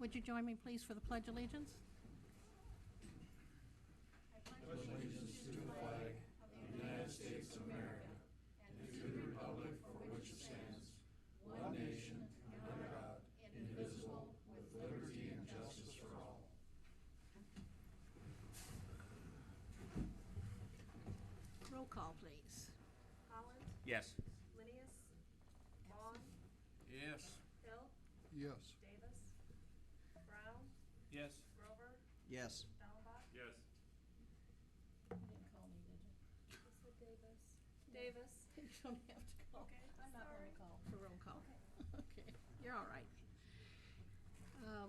Would you join me, please, for the Pledge of Allegiance? I pledge allegiance to the flag of the United States of America and to the republic for which it stands, one nation, under God, indivisible, with liberty and justice for all. Roll call, please. Holland? Yes. Linnaeus? Vaughn? Yes. Hill? Yes. Davis? Brown? Yes. Grover? Yes. Dallenbach? Yes. You didn't call me, did you? I said Davis. Davis? You don't have to call. Okay, I'm not sorry. roll call, for roll call. Okay, you're all right.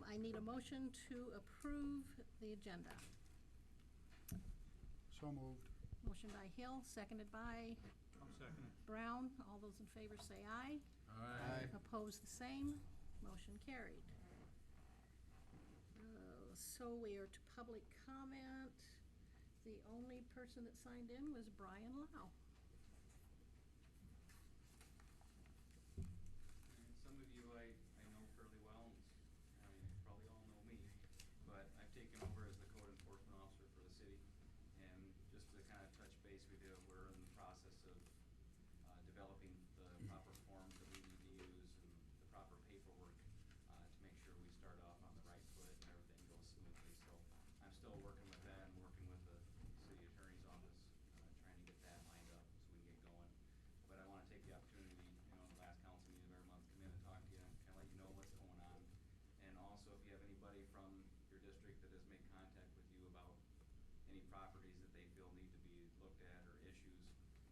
I need a motion to approve the agenda. So moved. Motion by Hill, seconded by I'm second. Brown. All those in favor say aye. Aye. Opposed, the same. Motion carried. So we are to public comment. The only person that signed in was Brian Lau. And some of you I know fairly well, and you probably all know me, but I've taken over as the code enforcement officer for the city. And just to kind of touch base with you, we're in the process of developing the proper forms that we need to use and the proper paperwork to make sure we start off on the right foot and everything goes smoothly. So I'm still working with that and working with the city attorney's office, trying to get that lined up so we can get going. But I want to take the opportunity, the last council meeting of every month, come in and talk to you and kind of let you know what's going on. And also, if you have anybody from your district that has made contact with you about any properties that they feel need to be looked at or issues,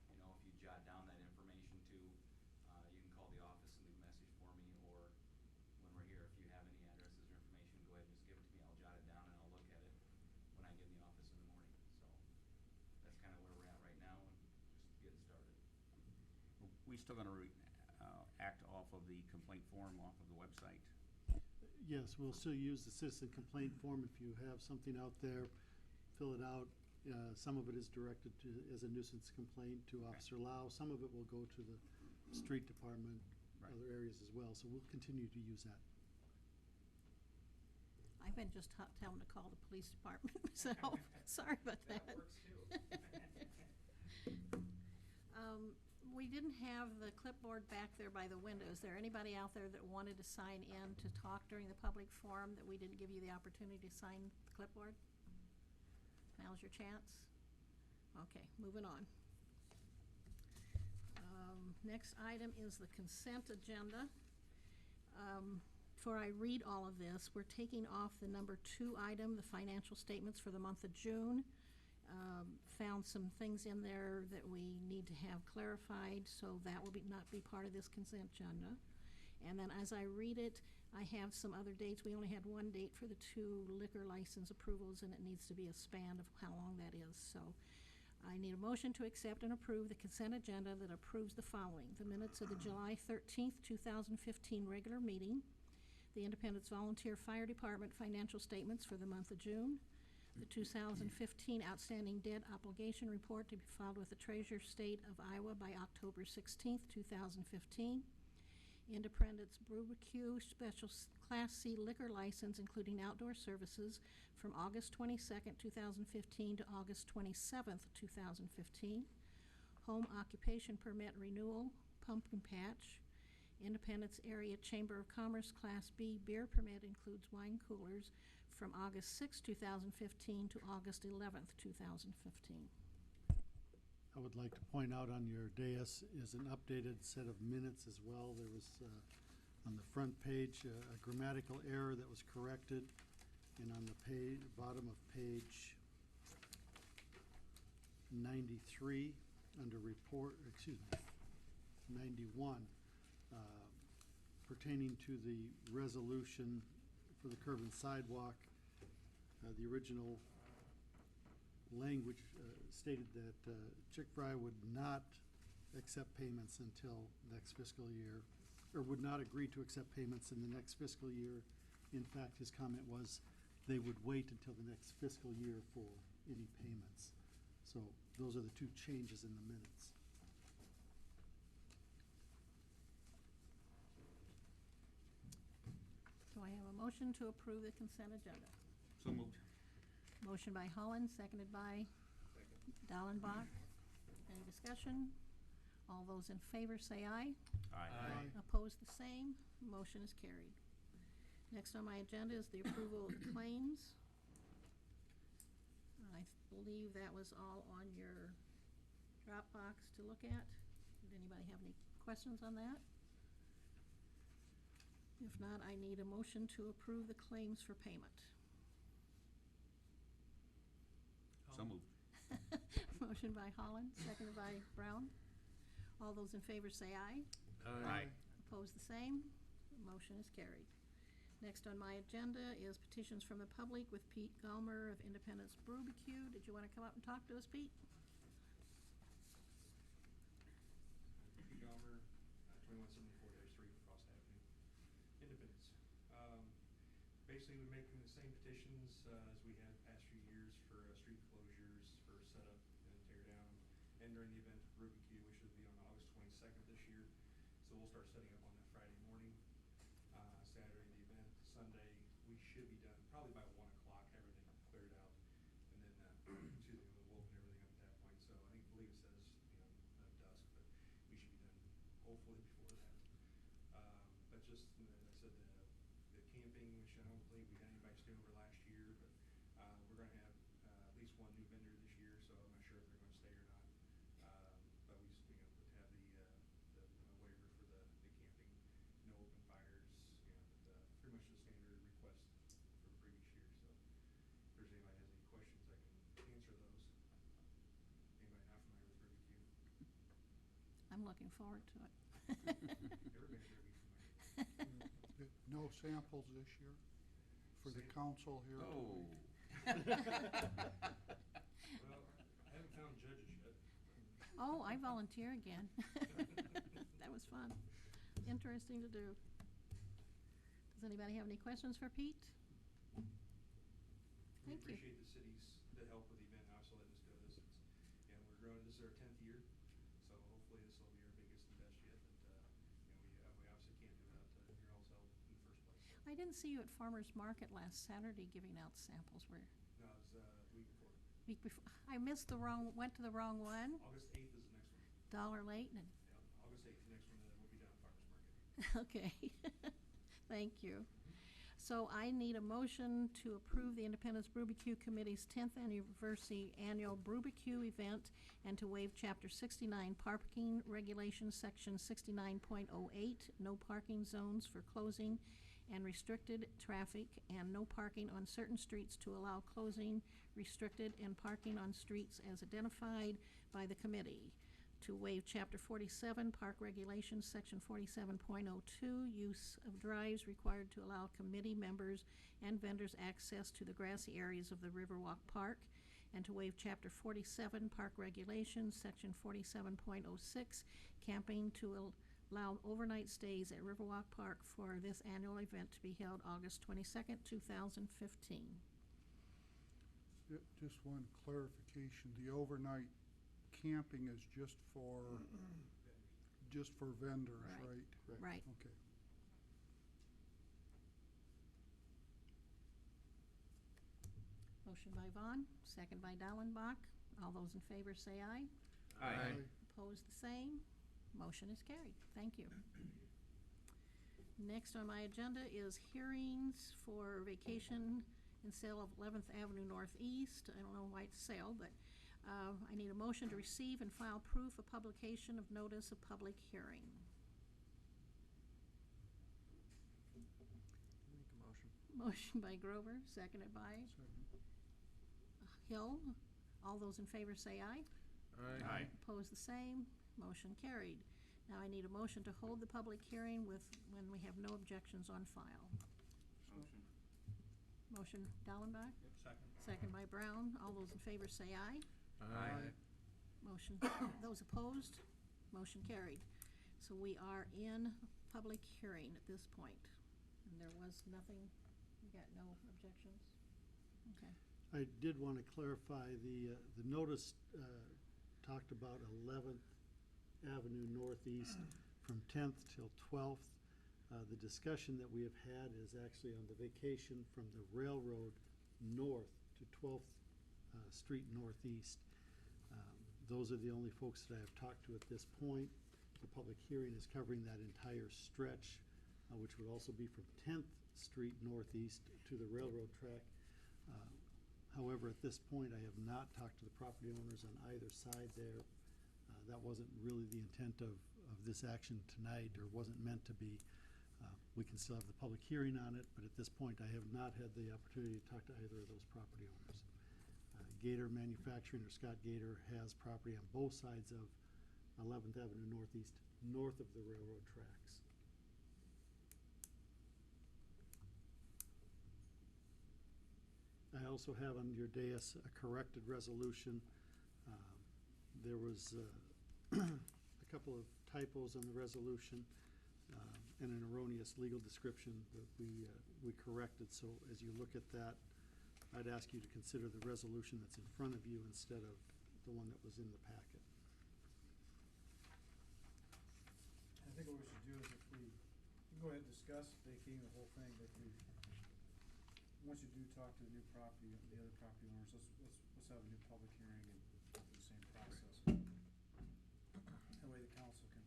if you jot down that information too, you can call the office and leave a message for me, or when we're here, if you have any addresses or information, go ahead and just give it to me. I'll jot it down and I'll look at it when I get in the office in the morning. So that's kind of where we're at right now and just getting started. We still going to act off of the complaint form off of the website? Yes, we'll still use the citizen complaint form. If you have something out there, fill it out. Some of it is directed to, as a nuisance complaint to Officer Lau. Some of it will go to the street department, Right. other areas as well. So we'll continue to use that. I've been just telling to call the police department myself. Sorry about that. That works too. We didn't have the clipboard back there by the window. Is there anybody out there that wanted to sign in to talk during the public forum that we didn't give you the opportunity to sign the clipboard? Now's your chance. Okay, moving on. Next item is the consent agenda. Before I read all of this, we're taking off the number 2 item, the financial statements for the month of June. Found some things in there that we need to have clarified, so that will not be part of this consent agenda. And then as I read it, I have some other dates. We only had one date for the 2 liquor license approvals, and it needs to be a span of how long that is. So I need a motion to accept and approve the consent agenda that approves the following: the minutes of the July 13th, 2015 regular meeting, the Independence Volunteer Fire Department financial statements for the month of June, the 2015 outstanding debt obligation report to be filed with the Treasurer State of Iowa by October 16th, 2015, Independence Barbecue Special Class C liquor license, including outdoor services, from August 22nd, 2015 to August 27th, 2015. Home occupation permit renewal, pumpkin patch. Independence Area Chamber of Commerce Class B beer permit includes wine coolers from August 6, 2015 to August 11th, 2015. I would like to point out on your dais is an updated set of minutes as well. There was on the front page a grammatical error that was corrected, and on the bottom of page 93 under report, 91, pertaining to the resolution for the curb and sidewalk. The original language stated that Chick-fil-A would not accept payments until next fiscal year, or would not agree to accept payments in the next fiscal year. In fact, his comment was they would wait until the next fiscal year for any payments. So those are the 2 changes in the minutes. Do I I have a motion to approve the consent agenda? So moved. Motion by Holland, seconded by Dallenbach. Any discussion? All those in favor say aye. Aye. Opposed, the same. Motion is carried. Next on my agenda is the approval of the claims. I believe that was all on your Dropbox to look at. Did anybody have any questions on that? If not, I need a motion to approve the claims for payment. So moved. Motion by Holland, seconded by Brown. All those in favor say aye. Aye. Opposed, the same. Motion is carried. Next on my agenda is petitions from the public with Pete Gallmer of Independence Barbecue. Did you want to come up and talk to us, Pete? Pete Gomer, 2174-3 Frost Avenue, Independence. Basically, we're making the same petitions as we had the past few years for street closures, for setup and tear down, and during the event of barbecue, which will be on August 22nd this year. So we'll start setting up on that Friday morning. Saturday, the event. Sunday, we should be done probably by 1 o'clock, have everything cleared out. And then, excuse me, we'll open everything up at that point. So I believe it says, dusk, but we should be done hopefully before that. But just, as I said, the camping, which I don't believe we had anybody stay over last year, but we're going to have at least one new vendor this year, so I'm not sure if they're going to stay or not. But we have the waiver for the camping, no open fires, pretty much the standard request from previous year. So if there's anybody has any questions, I can answer those. Anybody not familiar with barbecue? I'm looking forward to it. Everybody better be familiar. No samples this year for the council here? Oh. Well, I haven't found judges yet. Oh, I volunteer again. That was fun. Interesting to do. Does anybody have any questions for Pete? We Thank you. appreciate the city's help with the event, obviously letting us do this. We're growing, this is our 10th year, so hopefully this will be our biggest and best yet. But, we obviously can't do it without your all's help in the first place. I didn't see you at Farmer's Market last Saturday giving out samples. No, it was the week before. Week before. I missed went to the wrong one. August 8th is the next one. Dollar late. And Yeah, August 8th, the next one will be down at Farmers Market. okay. Thank you. So I need a motion to approve the Independence Barbecue Committee's 10th anniversary annual barbecue event and to waive Chapter 69 parking regulations, Section 69.08, no parking zones for closing and restricted traffic, and no parking on certain streets to allow closing, restricted, and parking on streets as identified by the committee. To waive Chapter 47 Park Regulations, Section 47.02, use of drives required to allow committee members and vendors access to the grassy areas of the Riverwalk Park, and to waive Chapter 47 Park Regulations, Section 47.06, camping to allow overnight stays at Riverwalk Park for this annual event to be held August 22nd, 2015. Just one clarification, the overnight camping is just for vendors, Right. right? Right. Okay. Motion by Vaughn, second by Dallenbach. All those in favor say aye. Aye. Opposed, the same. Motion is carried. Thank you. Next on my agenda is hearings for vacation and sale of 11th Avenue Northeast. I don't know why it's sale, but I need a motion to receive and file proof of publication of notice of public hearing. Make a motion. Motion by Grover, seconded by Second. Hill. All those in favor say aye. Aye. Opposed, the same. Motion carried. Now I need a motion to hold the public hearing when we have no objections on file. Motion. Motion Dallenbach, Second. second by Brown. All those in favor say aye. Aye. Motion, those opposed, motion carried. So we are in public hearing at this point. And there was nothing, we got no objections? Okay. I did want to clarify, the notice talked about 11th Avenue Northeast from 10th till 12th. The discussion that we have had is actually on the vacation from the railroad north to 12th Street Northeast. Those are the only folks that I have talked to at this point. The public hearing is covering that entire stretch, which would also be from 10th Street Northeast to the railroad track. However, at this point, I have not talked to the property owners on either side there. That wasn't really the intent of this action tonight, or wasn't meant to be. We can still have the public hearing on it, but at this point, I have not had the opportunity to talk to either of those property owners. Gator Manufacturing, or Scott Gator, has property on both sides of 11th Avenue Northeast, north of the railroad tracks. I also have on your dais a corrected resolution. There was a couple of typos on the resolution and an erroneous legal description that we corrected. So as you look at that, I'd ask you to consider the resolution that's in front of you instead of the one that was in the packet. I think what we should do is if we can go ahead and discuss vacating the whole thing, but once you do talk to the new property, the other property owners, let's have a new public hearing and go through the same process. That way the council can,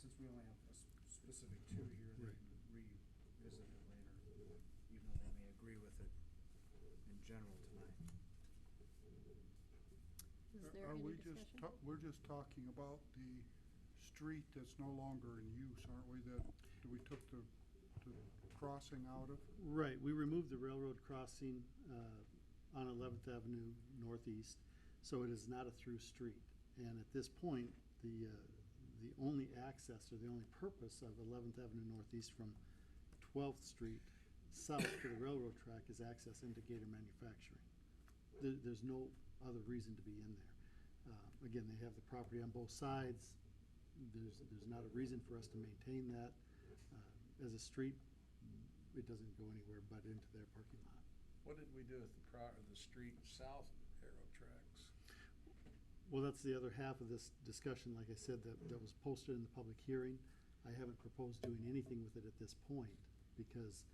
since we only have a specific two here, they Right. can revisit it later, even though they may agree with it in general tonight. Is there Are any we discussion? we're just talking about the street that's no longer in use, aren't we, that we took the crossing out of? Right, we removed the railroad crossing on 11th Avenue Northeast, so it is not a through street. And at this point, the only access or the only purpose of 11th Avenue Northeast from 12th Street south to the railroad track is access into Gator Manufacturing. There's no other reason to be in there. Again, they have the property on both sides. There's not a reason for us to maintain that. As a street, it doesn't go anywhere but into their parking lot. What did we do with the street south of the railroad tracks? Well, that's the other half of this discussion, like I said, that was posted in the public hearing. I haven't proposed doing anything with it at this point because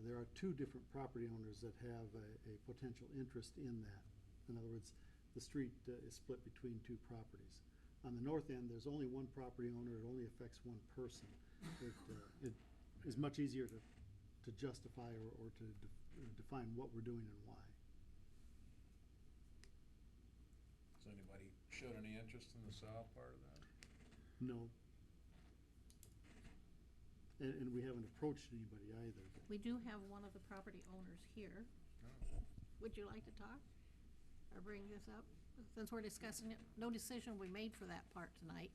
there are two different property owners that have a potential interest in that. In other words, the street is split between two properties. On the north end, there's only one property owner. It only affects one person. It is much easier to justify or to define what we're doing and why. Has anybody showed any interest in the south part of that? No. And we haven't approached anybody either. We do have one of the property owners here. No. Would you like to talk or bring this up? Since we're discussing it, no decision we made for that part tonight,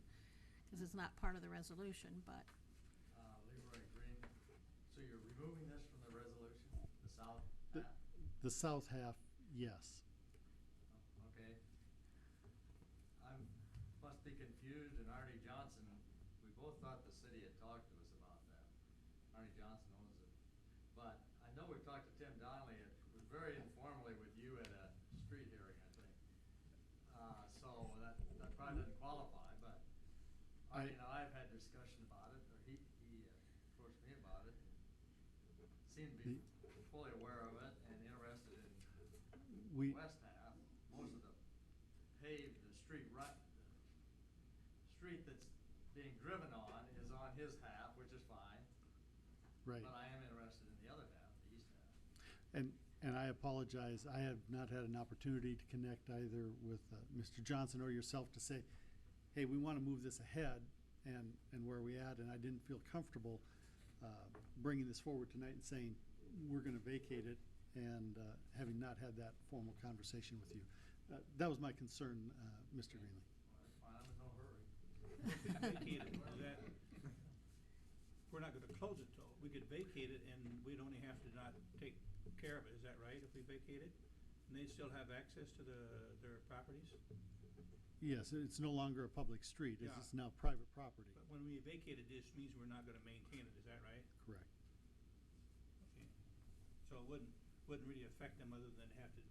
because it's not part of the resolution, but Leroy Green, so you're removing this from the resolution, the south The, half? the south half, yes. Oh, okay. Must be confused, and Arnie Johnson, we both thought the city had talked to us about that. Arnie Johnson owns it. But I know we've talked to Tim Donnelly, it was very informally with you at a street hearing, I think. So that probably doesn't qualify, but Arnie and I have had discussion about it, or he approached me about it. Seemed to be fully aware of it and interested in the west half. Most of the paved, the street that's being driven on is on his half, which is fine. Right. But I am interested in the other half, the east half. And I apologize, I have not had an opportunity to connect either with Mr. Johnson or yourself to say, hey, we want to move this ahead and where are we at, and I didn't feel comfortable bringing this forward tonight and saying, we're going to vacate it, and having not had that formal conversation with you. That was my concern, Mr. Greenlee. Well, that's fine, I'm in no hurry. Vacate it, we're not gonna close it though. We could vacate it and we'd only have to not take care of it, is that right, if we vacate it? And they still have access to their properties? Yes, it's no longer a public street, Yeah. it's now private property. But when we vacate it, this means we're not gonna maintain it, is that right? Correct. Okay. So it wouldn't really affect them other than have to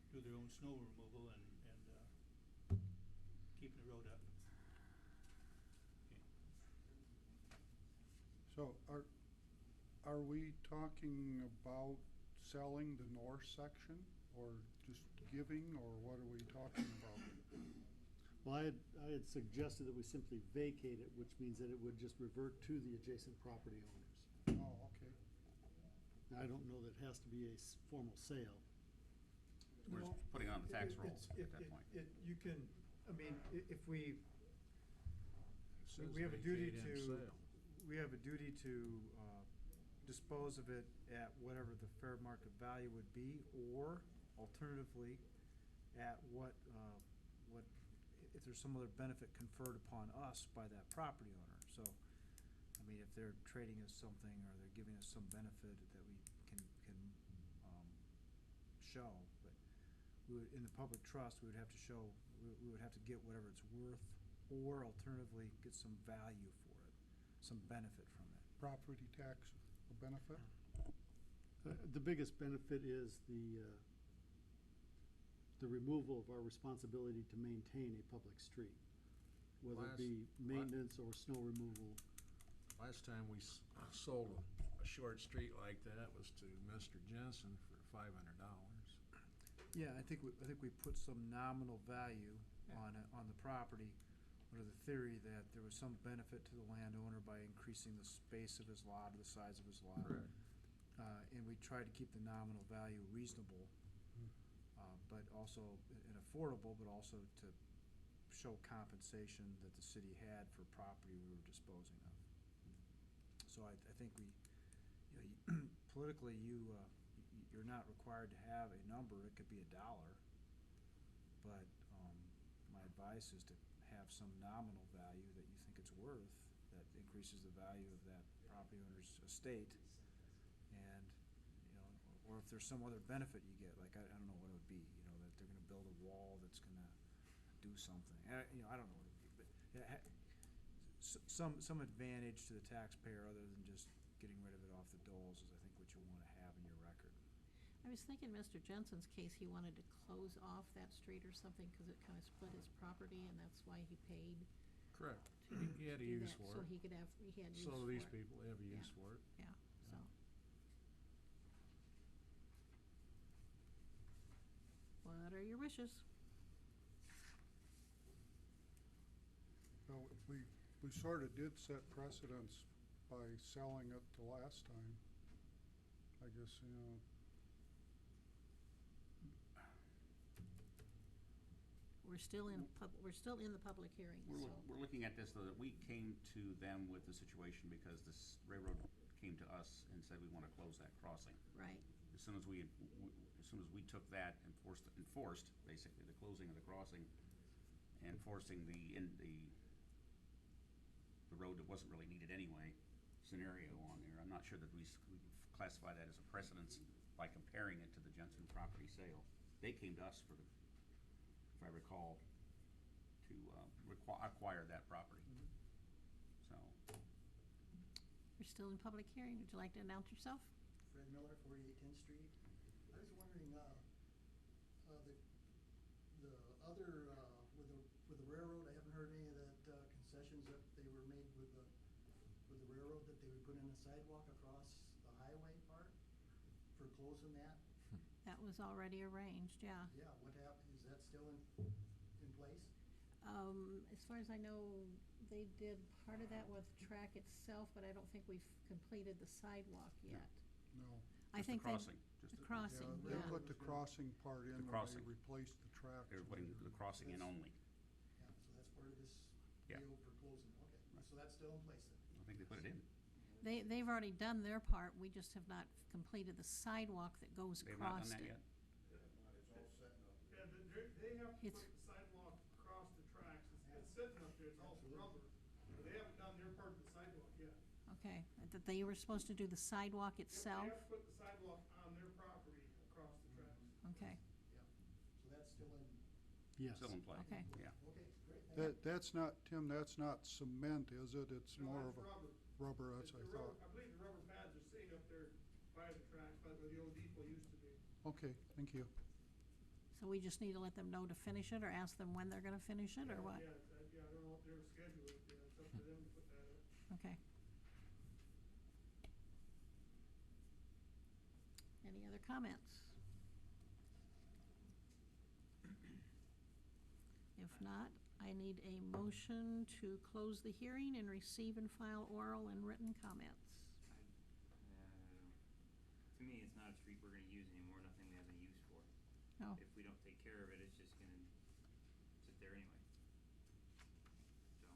do their own snow removal and keeping the road up. Okay. So are we talking about selling the north section, or just giving, or what are we talking about? Well, I had suggested that we simply vacate it, which means that it would just revert to the adjacent property owners. Oh, okay. Now, I don't know that it has to be a formal sale. We're just putting on the tax rolls at that point. You can, I mean, if we, Says we have a duty vacate and to, sale. we have a duty to dispose of it at whatever the fair market value would be, or alternatively, at what, if there's some other benefit conferred upon us by that property owner. So, I mean, if they're trading us something, or they're giving us some benefit that we can show, but we would, in the public trust, we would have to show, we would have to get whatever it's worth, or alternatively, get some value for it, some benefit from it. Property tax benefit? The biggest benefit is the removal of our responsibility to maintain a public street, whether it be maintenance or snow removal. Last time we sold a short street like that was to Mr. Jensen for $500. Yeah, I think we put some nominal value on the property, under the theory that there was some benefit to the landowner by increasing the space of his lot or the size of his lot. Correct. And we tried to keep the nominal value reasonable, but also, and affordable, but also to show compensation that the city had for property we were disposing of. So I think we, politically, you're not required to have a number. It could be $1, but my advice is to have some nominal value that you think it's worth, that increases the value of that property owner's estate, and, or if there's some other benefit you get, like, I don't know what it would be, that they're gonna build a wall that's gonna do something, I don't know what it would be, but some advantage to the taxpayer other than just getting rid of it off the doles is, I think, what you wanna have in your record. I was thinking Mr. Jensen's case, he wanted to close off that street or something because it kind of split his property, and that's why he paid Correct. to He had a do use that, for so it. he had use for it. So do these people, they have a use Yeah. for it. Yeah, so. What are your wishes? Well, we sort of did set precedents by selling it the last time. I guess, We're still in the public hearing, so. We're looking at this, though, that we came to them with the situation because this railroad came to us and said we want to close that crossing. Right, As soon as we took that and enforced basically the closing of the crossing and forcing the road that wasn't really needed anyway scenario on there, I'm not sure that we classify that as a precedence by comparing it to the Jensen property sale. They came to us for the, if I recall, to acquire that property. So, we're still in public hearing. Would you like to announce yourself? Fred Miller, 48 10th Street. I was wondering, the other, with the railroad, I haven't heard any of that concessions that they were made with the railroad, that they would put in a sidewalk across the highway part for closing that. That was already arranged, yeah. Yeah, what happened, is that still in place? As far as I know, they did part of that with track itself, but I don't think we've completed the sidewalk yet. no. I just the think crossing, the crossing, They yeah. put the crossing part in The when crossing. they replaced the tracks. they were putting the crossing in only. Yeah, so that's part of this Yeah. deal for closing, okay. So that's still in place then? I think they put it in. They've already done their part. We just have not completed the sidewalk that goes They've not across done that it. yet? Yeah, they have to It's- put the sidewalk across the tracks. It's sitting up there, it's all rubber. But they haven't done their part of the sidewalk yet. Okay, that they were supposed to do the sidewalk Yep, itself? they have to put the sidewalk on their property across the tracks. Okay, So that's still in, Yes. Still in play? Okay. Yeah. okay, great. Thank you. That's not, Tim, that's not cement, is it? It's No, more of that's a rubber. rubber, that's what I The rubber- thought. I believe the rubber pads are sitting up there by the tracks, by where the old depot used to be. Okay, thank you. so we just need to let them know to finish it, or ask them when they're gonna finish it, or what? Yeah, I don't know what their schedule is, yeah, it's up to them to put that up. Okay. Any other comments? If not, I need a motion to close the hearing and receive and file oral and written comments. To me, it's not a street we're gonna use anymore, nothing we have any use for. No. If we don't take care of it, it's just gonna sit there anyway. So,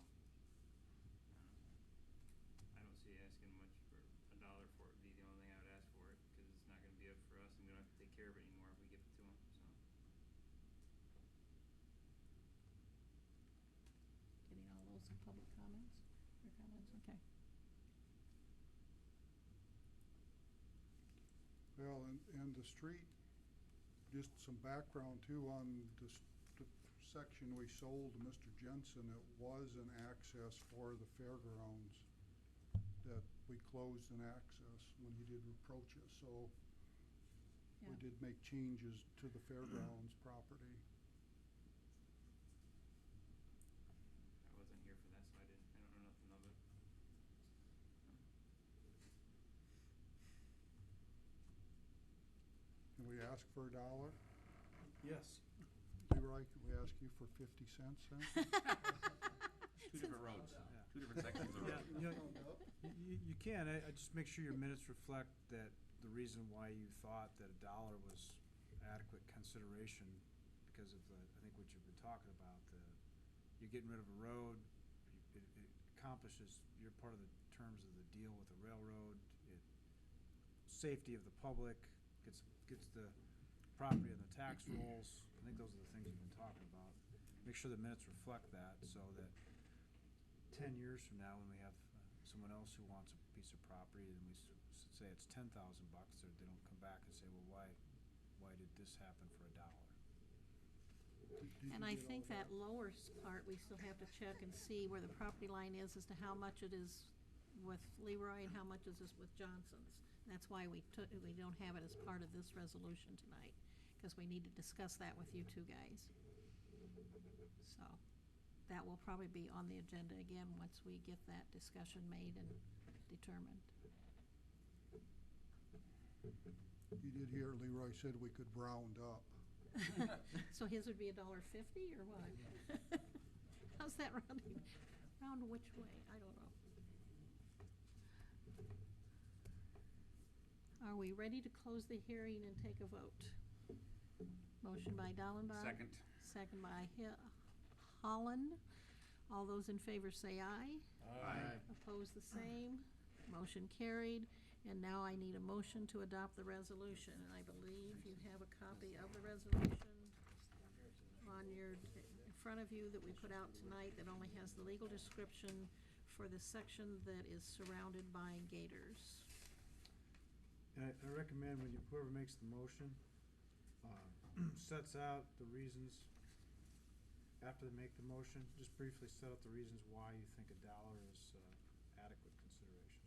I don't see asking much for $1 for it, would be the only thing I would ask for it, cause it's not gonna be up for us and we don't have to take care of it anymore if we give it to them, so. Getting all those public comments, or comments, okay. Well, and the street, just some background too on the section we sold to Mr. Jensen, it was an access for the fairgrounds that we closed an access when he did approach us, so we Yeah. did make changes to the fairgrounds property. I wasn't here for that, so I don't know nothing of it. Can we ask for $1? Yes. Leroy, can we ask you for 50 cents then? Two different roads, Yeah. two different sections of road. Yeah, you can, I just make sure your minutes reflect that the reason why you thought that $1 was adequate consideration because of the, I think what you've been talking about, you're getting rid of a road, it accomplishes, you're part of the terms of the deal with the railroad, safety of the public, gets the property on the tax rolls. I think those are the things you've been talking about. Make sure the minutes reflect that so that 10 years from now, when we have someone else who wants a piece of property and we say it's $10,000, or they don't come back and say, well, why did this happen for $1? And I think that lower part, we still have to check and see where the property line is as to how much it is with Leroy and how much is this with Johnson's. And that's why we don't have it as part of this resolution tonight, because we need to discuss that with you two guys. So, that will probably be on the agenda again once we get that discussion made and determined. You did hear Leroy said we could round up. So his would be $1.50 or what? How's that rounding? Round which way? I don't know. Are we ready to close the hearing and take a vote? Motion by Dallenbach. Second. Second by Holland. All those in favor say aye. Aye. Opposed, the same. Motion carried. And now I need a motion to adopt the resolution. And I believe you have a copy of the resolution on in front of you that we put out tonight that only has the legal description for the section that is surrounded by gators. And I recommend whoever makes the motion, sets out the reasons, after they make the motion, just briefly set out the reasons why you think $1 is adequate consideration.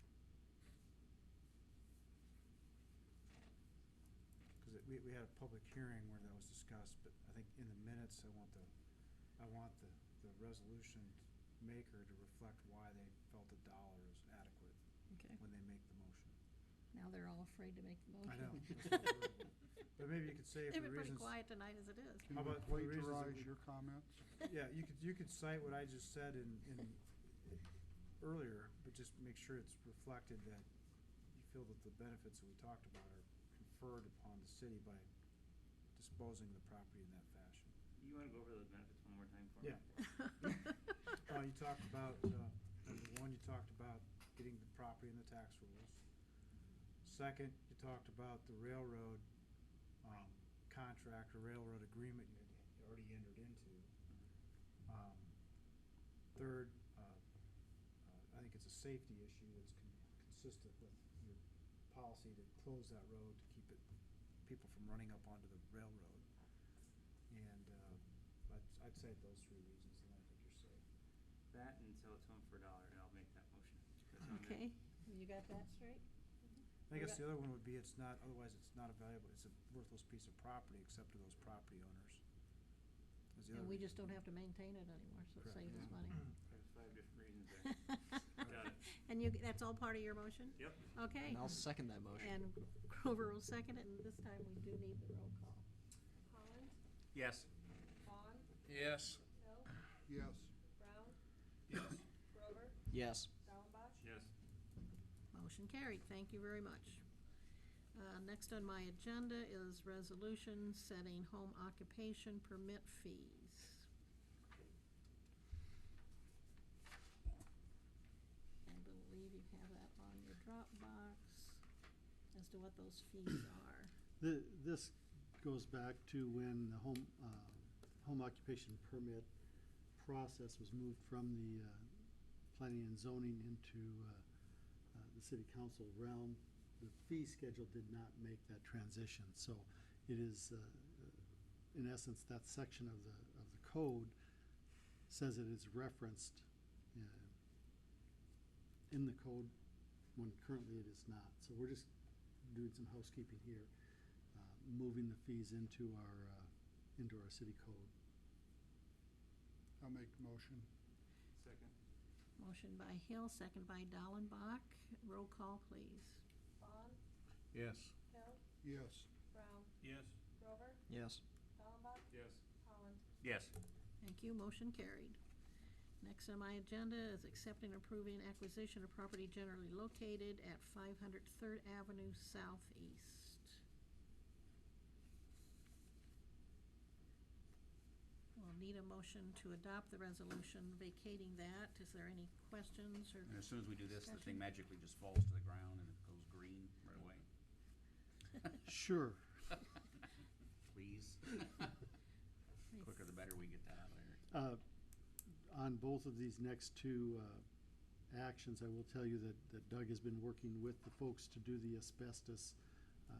Because we had a public hearing where that was discussed, but I think in the minutes, I want the resolution maker to reflect why they felt $1 is adequate Okay. when they make the motion. Now they're all afraid to make the motion. I know. That's what we're worried about. But maybe you could say for They've the been pretty reasons. quiet tonight as it is. Can How you about for the reasons that plagiarize we- your comments? Yeah, you could cite what I just said in earlier, but just make sure it's reflected that you feel that the benefits that we talked about are conferred upon the city by disposing of the property in that fashion. You wanna go over those benefits one more time for me? Yeah. You talked about, number one, you talked about getting the property in the tax rolls. Second, you talked about the railroad contract or railroad agreement you had already entered into. Third, I think it's a safety issue that's consistent with your policy to close that road to keep people from running up onto the railroad. And I'd say those 3 reasons, and I think you're safe. That and sell it to them for $1, and I'll make that motion. 'Cause I'm Okay, you got that straight? I guess the other one would be otherwise it's not a valuable, it's a worthless piece of property except to those property owners. Is the And other we reason. just don't have to maintain it anymore, so it Correct. saves us Yeah. money. There's 5 different reasons there. Got it. And that's all part of your motion? Yep. Okay. And I'll second that motion. And Grover will second it, and this time we do need the roll call. Holland, Yes. Vaughn, Yes. Hill, Yes. Brown, Yes. Grover, Yes. Dallenbach. Yes. Motion carried, thank you very much. Next on my agenda is resolution setting home occupation permit fees. I believe you have that on your Dropbox as to what those fees are. This goes back to when the home occupation permit process was moved from the planning and zoning into the city council realm. The fee schedule did not make that transition, so it is, in essence, that section of the code says it is referenced in the code when currently it is not. So we're just doing some housekeeping here, moving the fees into our city code. I'll make the motion. Second. Motion by Hill, second by Dallenbach. Roll call, please. Vaughn, Yes. Hill, Yes. Brown, Yes. Grover, Yes. Dallenbach, Yes. Holland. Yes. Thank you, motion carried. Next on my agenda is accepting and approving acquisition of property generally located at 500 3rd Avenue Southeast. We'll need a motion to adopt the resolution vacating that. Is there any questions or And as soon as we do this, the discussion? thing magically just falls to the ground and it goes green right away. Sure. Please. Quicker the better we get that out of there. On both of these next two actions, I will tell you that Doug has been working with the folks to do the asbestos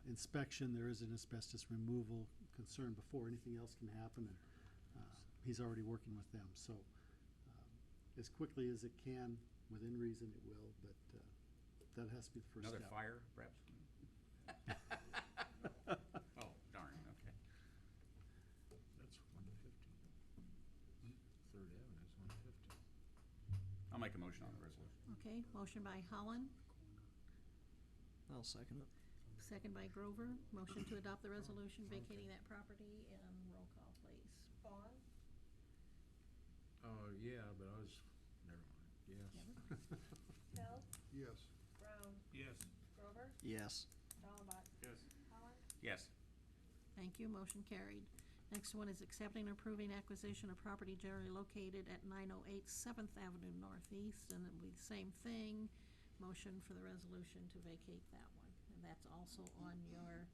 inspection. There is an asbestos removal concern before anything else can happen, and he's already working with them. So as quickly as it can, within reason, it will, but that has to be the first Another step. fire, perhaps? Oh, darn, okay. That's 150. Third Avenue is 150. I'll make a motion on the resolution. Okay, motion by Holland, I'll second it. second by Grover. Motion to adopt the resolution vacating that property, and roll call, please. Vaughn, Oh, yeah, but I was, never mind, yes. Hill, Yes. Brown, Yes. Grover, Yes. Dallenbach, Yes. Holland. Yes. Thank you, motion carried. Next one is accepting and approving acquisition of property generally located at 908 7th Avenue Northeast, and it'll be the same thing. Motion for the resolution to vacate that one, and that's also on your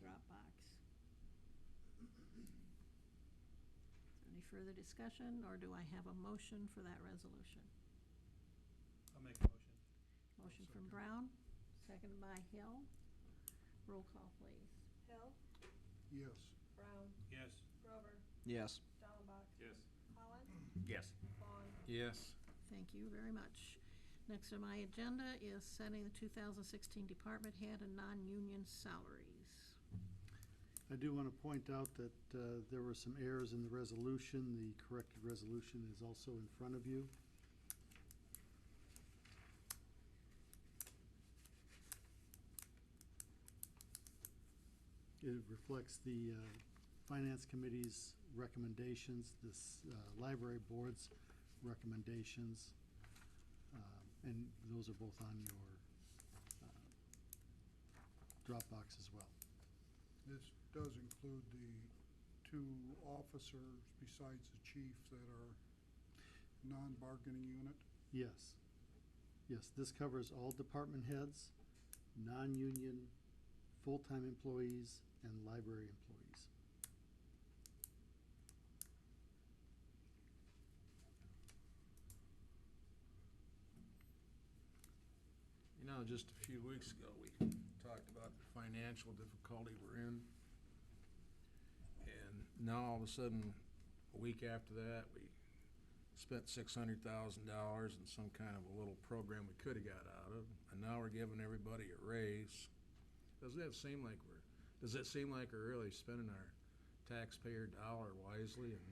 Dropbox. Is there any further discussion, or do I have a motion for that resolution? I'll make a motion. Motion from Brown, seconded by Hill. Roll call, please. Hill, Yes. Brown, Yes. Grover, Yes. Dallenbach, Yes. Holland, Yes. Vaughn. Yes. Thank you very much. Next on my agenda is setting the 2016 department head and non-union salaries. I do want to point out that there were some errors in the resolution. The corrected resolution is also in front of you. It reflects the Finance Committee's recommendations, this Library Board's recommendations, and those are both on your Dropbox as well. This does include the two officers besides the chief that are non-bargaining unit. Yes. Yes, this covers all department heads, non-union, full-time employees, and library employees. You know, just a few weeks ago, we talked about the financial difficulty we're in. And now all of a sudden, a week after that, we spent $600,000 in some kind of a little program we could have got out of, and now we're giving everybody a raise. Does it seem like we're really spending our taxpayer dollar wisely and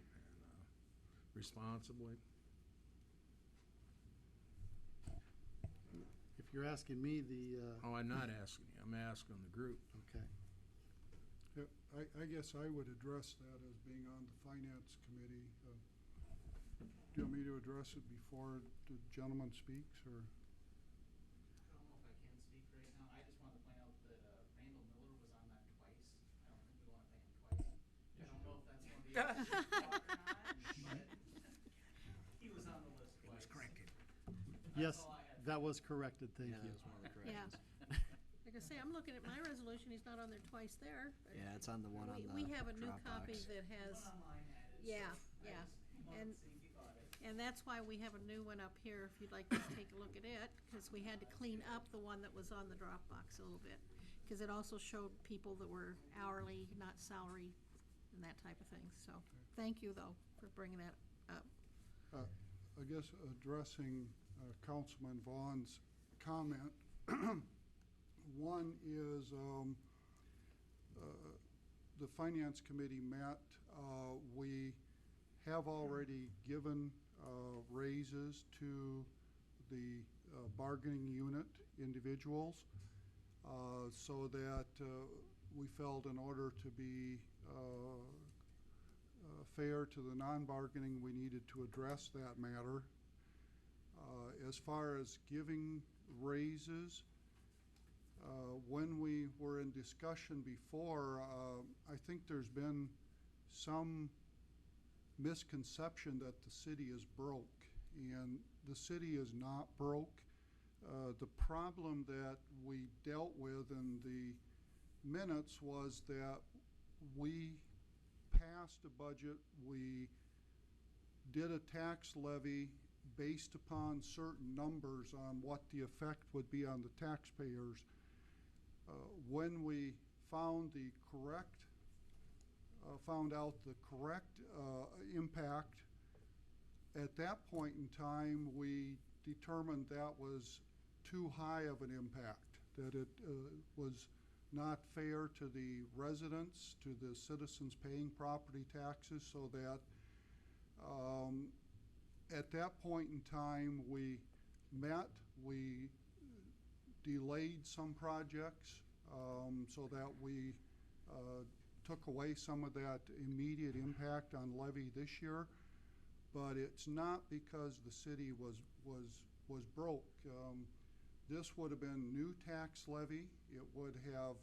responsibly? If you're asking me, Oh, I'm not asking you, I'm asking the group. Okay. Yeah, I guess I would address that as being on the finance committee. Do you want me to address it before the gentleman speaks, or? I don't know if I can speak right now. I just wanted to point out that Randall Miller was on that twice. I don't think we want to pay him twice. I don't know if that's going to be a talk or not, but he was on the list twice. It was corrected. Yes, all I had. that was corrected, thank you. That was one of the Yeah. corrections. Like I say, I'm looking at my resolution, he's not on there twice there. Yeah, it's on the one on the We have a new copy Dropbox. that has, One online had it. yeah, so yeah. I just wanted And, to see if you caught it. and that's why we have a new one up here, if you'd like to take a look at it, because we had to clean up the one that was on the Dropbox a little bit. Because it also showed people that were hourly, not salary, and that type of thing. So, thank you, though, for bringing that up. I guess addressing Councilman Vaughn's comment, one is the Finance Committee met. We have already given raises to the bargaining unit individuals so that we felt in order to be fair to the non-bargaining, we needed to address that matter. As far as giving raises, when we were in discussion before, I think there's been some misconception that the city is broke, and the city is not broke. The problem that we dealt with in the minutes was that we passed a budget, we did a tax levy based upon certain numbers on what the effect would be on the taxpayers. When we found out the correct impact, at that point in time, we determined that was too high of an impact, that it was not fair to the residents, to the citizens paying property taxes, so that at that point in time, we met, we delayed some projects so that we took away some of that immediate impact on levy this year. But it's not because the city was broke. This would have been new tax levy. It would have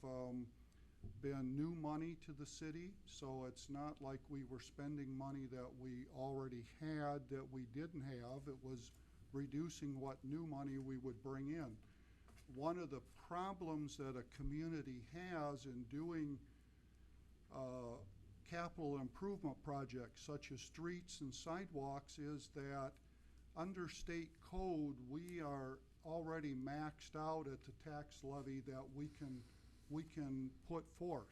been new money to the city, so it's not like we were spending money that we already had that we didn't have. It was reducing what new money we would bring in. One of the problems that a community has in doing capital improvement projects such as streets and sidewalks is that under state code, we are already maxed out at the tax levy that we can put forth.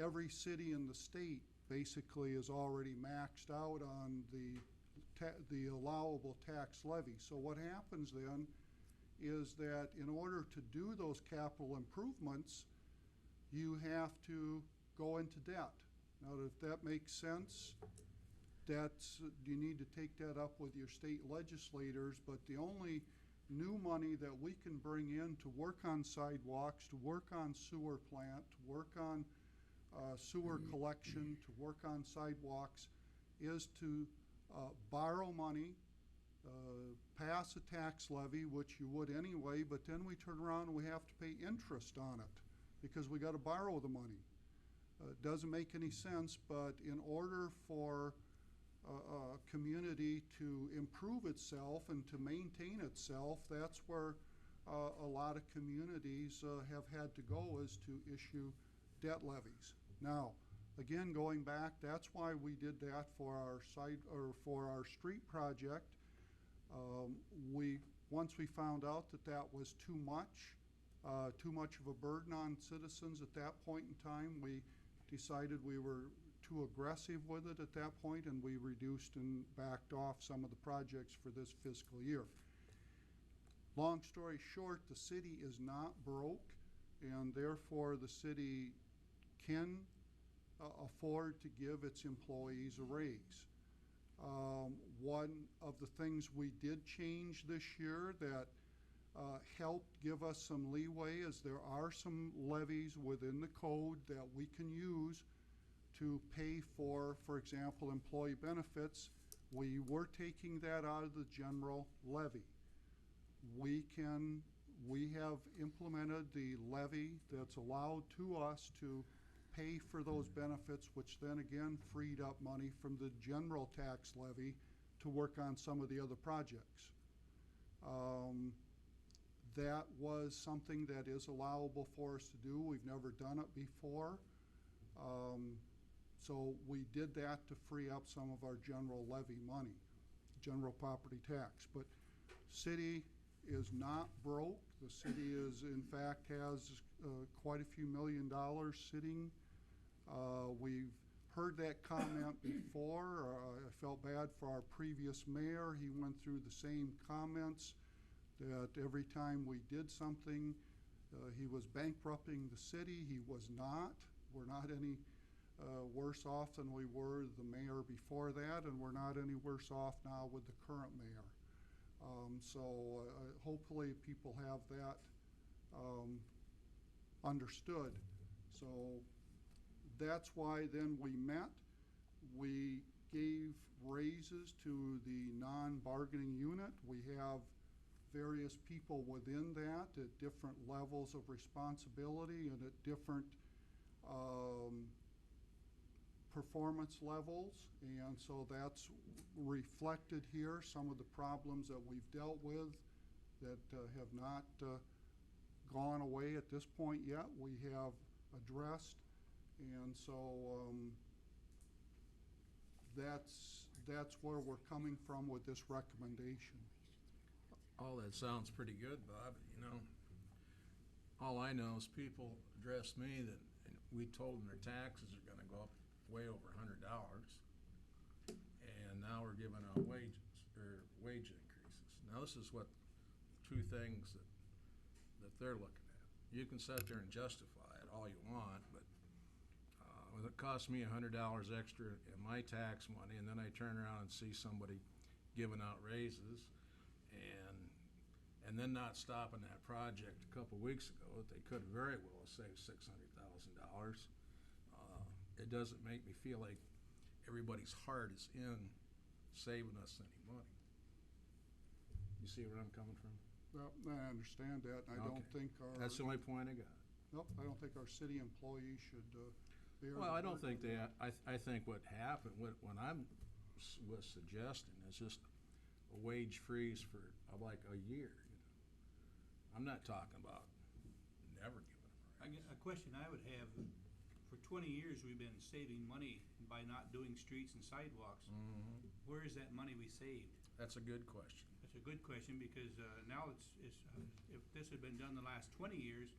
Every city in the state basically is already maxed out on the allowable tax levy. So what happens then is that in order to do those capital improvements, you have to go into debt. Now, if that makes sense, you need to take that up with your state legislators, but the only new money that we can bring in to work on sidewalks, to work on sewer plant, to work on sewer collection, to work on sidewalks, is to borrow money, pass a tax levy, which you would anyway, but then we turn around and we have to pay interest on it because we got to borrow the money. It doesn't make any sense, but in order for a community to improve itself and to maintain itself, that's where a lot of communities have had to go, is to issue debt levies. Now, again, going back, that's why we did that for our street project. Once we found out that that was too much of a burden on citizens at that point in time, we decided we were too aggressive with it at that point, and we reduced and backed off some of the projects for this fiscal year. Long story short, the city is not broke, and therefore the city can afford to give its employees a raise. One of the things we did change this year that helped give us some leeway, as there are some levies within the code that we can use to pay for example, employee benefits. We were taking that out of the general levy. We have implemented the levy that's allowed to us to pay for those benefits, which then again freed up money from the general tax levy to work on some of the other projects. That was something that is allowable for us to do. We've never done it before. So we did that to free up some of our general levy money, general property tax. But city is not broke. The city is, in fact, has quite a few $1 million sitting. We've heard that comment before. I felt bad for our previous mayor. He went through the same comments, that every time we did something, he was bankrupting the city. He was not. We're not any worse off than we were the mayor before that, and we're not any worse off now with the current mayor. So hopefully people have that understood. So that's why then we met. We gave raises to the non-bargaining unit. We have various people within that at different levels of responsibility and at different performance levels, and so that's reflected here. Some of the problems that we've dealt with that have not gone away at this point yet, we have addressed, and so that's where we're coming from with this recommendation. All that sounds pretty good, Bob. You know, all I know is people addressed me that we told them their taxes are going to go up way over $100, and now we're giving out wage increases. Now this is what two things that they're looking at. You can sit there and justify it all you want, but it costs me $100 extra in my tax money, and then I turn around and see somebody giving out raises, and then not stopping that project a couple weeks ago that they could very well have saved $600,000. It doesn't make me feel like everybody's heart is in saving us any money. You see where I'm coming from? Well, I understand that. I don't think our... That's the only point I got. Nope, I don't think our city employees should bear... Well, I don't think they... I think what happened, when I was suggesting, is just a wage freeze for like a year. You know? I'm not talking about never giving them a raise. A question I would have, for 20 years we've been saving money by not doing streets and sidewalks. Mm-hmm. Where is that money we saved? That's a good question. That's a good question, because now if this had been done the last 20 years,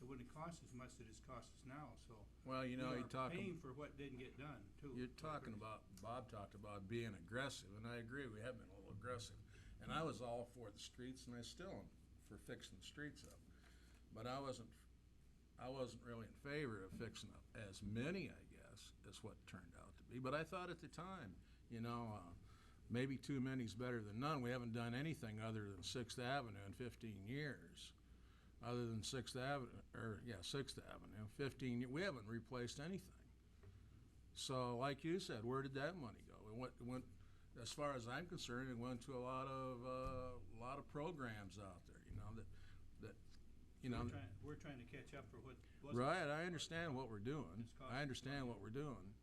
it wouldn't cost as much as it's cost us now. So well, you know, we you're are talking, paying for what didn't get done too. You're talking about, Bob talked about being aggressive, and I agree, we have been a little aggressive. And I was all for the streets, and I still am for fixing the streets up. But I wasn't really in favor of fixing up as many, I guess, as what it turned out to be. But I thought at the time, you know, maybe too many's better than none. We haven't done anything other than 6th Avenue in 15 years. Other than 6th Avenue, 6th Avenue, 15 years, we haven't replaced anything. So, like you said, where did that money go? It went, as far as I'm concerned, it went to a lot of programs out there. You know that you know. We're trying to catch up for what wasn't. Right, I understand what we're doing. I understand what we're doing,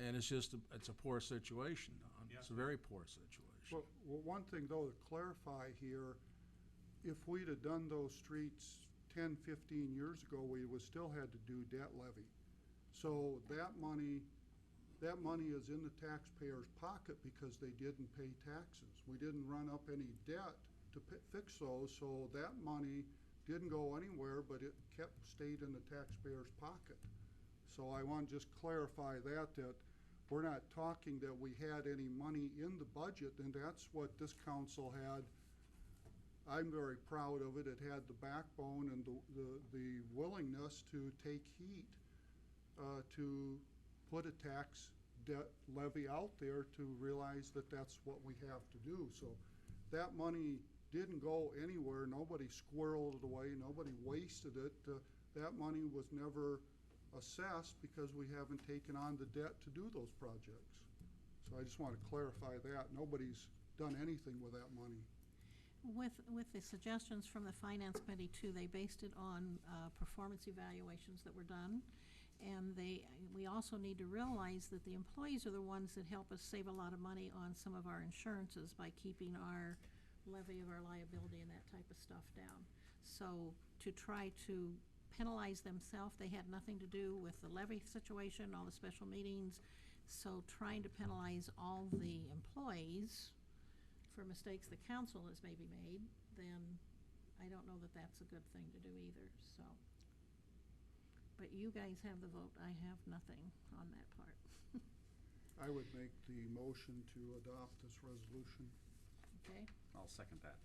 and it's just it's a poor situation, Don. Yeah. It's a very poor situation. Well, one thing though to clarify here, if we'd have done those streets 10, 15 years ago, we would still had to do debt levy. So that money is in the taxpayer's pocket because they didn't pay taxes. We didn't run up any debt to fix those, so that money didn't go anywhere, but it stayed in the taxpayer's pocket. So I want to just clarify that we're not talking that we had any money in the budget, and that's what this council had. I'm very proud of it. It had the backbone and the willingness to take heat to put a tax debt levy out there to realize that that's what we have to do. So that money didn't go anywhere, nobody squirreled it away, nobody wasted it. That money was never assessed because we haven't taken on the debt to do those projects. So I just want to clarify that. Nobody's done anything with that money. With the suggestions from the Finance Committee too, they based it on performance evaluations that were done. And we also need to realize that the employees are the ones that help us save a lot of money on some of our insurances by keeping our levy of our liability and that type of stuff down. So to try to penalize themselves, they had nothing to do with the levy situation, all the special meetings. So trying to penalize all the employees for mistakes the council has maybe made, then I don't know that that's a good thing to do either, so. But you guys have the vote. I have nothing on that part. I would make the motion to adopt this resolution. Okay, I'll second that.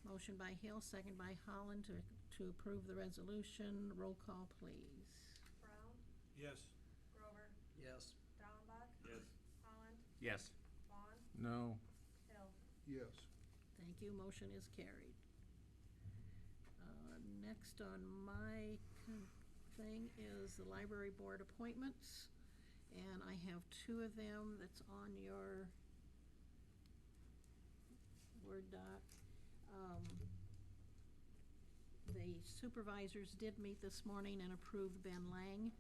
motion by Hill, second by Holland to approve the resolution. Roll call, please. Brown, Yes. Grover, Yes. Dallenbach, Yes. Holland, Yes. Vaughn, No. Hill. Yes. Thank you, motion is carried. Next on my thing is the library board appointments, and I have two of them that's on your Word doc. The supervisors did meet this morning and approved Ben Lang